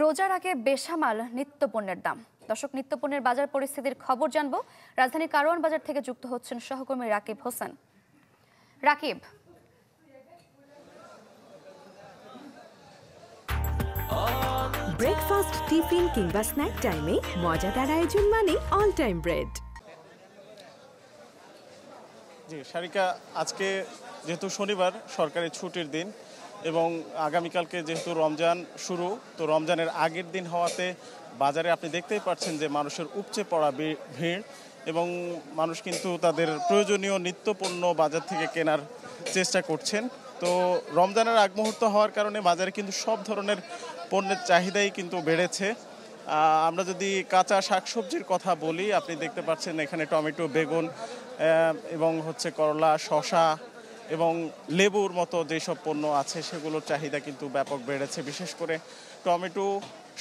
রোজার আগে বেসামাল নিত্যপণ্যের দাম। দর্শক, নিত্যপণ্যের বাজার পরিস্থিতির খবর জানবো। রাজধানীর কারওয়ান বাজার থেকে যুক্ত হচ্ছেন সহকর্মী রাকিব হোসেন। রাকিব, ব্রেকফাস্ট, টিফিন কিংবা স্ন্যাক টাইমে মজাদার আয়োজন মানে অল টাইম ব্রেড। জি সারিকা, আজকে যেহেতু শনিবার সরকারি ছুটির দিন এবং আগামীকালকে যেহেতু রমজান শুরু, তো রমজানের আগের দিন হওয়াতে বাজারে আপনি দেখতেই পাচ্ছেন যে মানুষের উপচে পড়া ভিড় এবং মানুষ কিন্তু তাদের প্রয়োজনীয় নিত্যপণ্য বাজার থেকে কেনার চেষ্টা করছেন। তো রমজানের আগ মুহূর্ত হওয়ার কারণে বাজারে কিন্তু সব ধরনের পণ্যের চাহিদাই কিন্তু বেড়েছে। আমরা যদি কাঁচা শাকসবজির কথা বলি, আপনি দেখতে পাচ্ছেন এখানে টমেটো, বেগুন এবং করলা, শসা এবং লেবুর মতো যেসব পণ্য আছে সেগুলোর চাহিদা কিন্তু ব্যাপক বেড়েছে। বিশেষ করে টমেটো,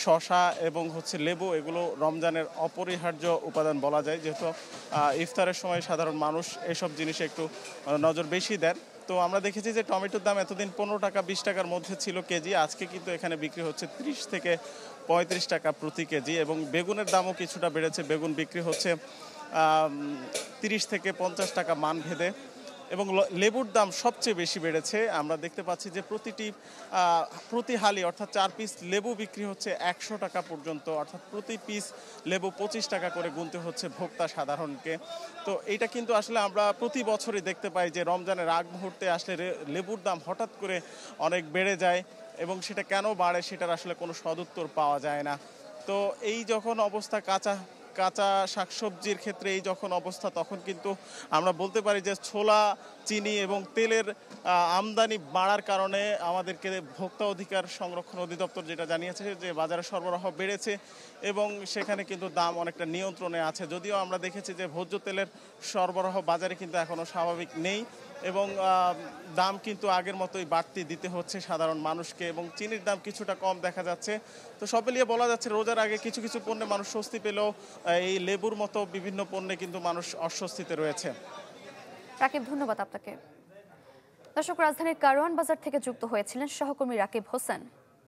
শসা এবং লেবু, এগুলো রমজানের অপরিহার্য উপাদান বলা যায়, যেহেতু ইফতারের সময় সাধারণ মানুষ এসব জিনিসে একটু নজর বেশি দেন। তো আমরা দেখেছি যে টমেটোর দাম এতদিন 15 টাকা 20 টাকার মধ্যে ছিল কেজি, আজকে কিন্তু এখানে বিক্রি হচ্ছে 30 থেকে 35 টাকা প্রতি কেজি এবং বেগুনের দামও কিছুটা বেড়েছে। বেগুন বিক্রি হচ্ছে 30 থেকে 50 টাকা মান ভেদে এবং লেবুর দাম সবচেয়ে বেশি বেড়েছে। আমরা দেখতে পাচ্ছি যে প্রতি হালি অর্থাৎ 4 পিস লেবু বিক্রি হচ্ছে 100 টাকা পর্যন্ত, অর্থাৎ প্রতি পিস লেবু 25 টাকা করে গুনতে হচ্ছে ভোক্তা সাধারণকে। তো এইটা কিন্তু আসলে আমরা প্রতি বছরই দেখতে পাই যে রমজানের আগ মুহূর্তে আসলে লেবুর দাম হঠাৎ করে অনেক বেড়ে যায় এবং সেটা কেন বাড়ে সেটার আসলে কোনো সদুত্তর পাওয়া যায় না। তো এই যখন অবস্থা কাঁচা শাকসবজির ক্ষেত্রে এই যখন অবস্থা, তখন কিন্তু আমরা বলতে পারি যে ছোলা, চিনি এবং তেলের আমদানি বাড়ার কারণে আমাদেরকে ভোক্তা অধিকার সংরক্ষণ অধিদপ্তর যেটা জানিয়েছে যে বাজারে সরবরাহ বেড়েছে এবং সেখানে কিন্তু দাম অনেকটা নিয়ন্ত্রণে আছে। যদিও আমরা দেখেছি যে ভোজ্য তেলের সরবরাহ বাজারে কিন্তু এখনও স্বাভাবিক নেই এবং দাম কিন্তু আগের মতোই বাড়তি দিতে হচ্ছে সাধারণ মানুষকে এবং চিনির দাম কিছুটা কম দেখা যাচ্ছে। তো সব মিলিয়ে বলা যাচ্ছে রোজার আগে কিছু কিছু পণ্যে মানুষ স্বস্তি পেলেও এই লেবুর মতো বিভিন্ন পণ্যে কিন্তু মানুষ অস্বস্তিতে রয়েছে। রাকিব, ধন্যবাদ আপনাকে। দর্শক, রাজধানীর কারওয়ান বাজার থেকে যুক্ত হয়েছিলেন সহকর্মী রাকিব হোসেন।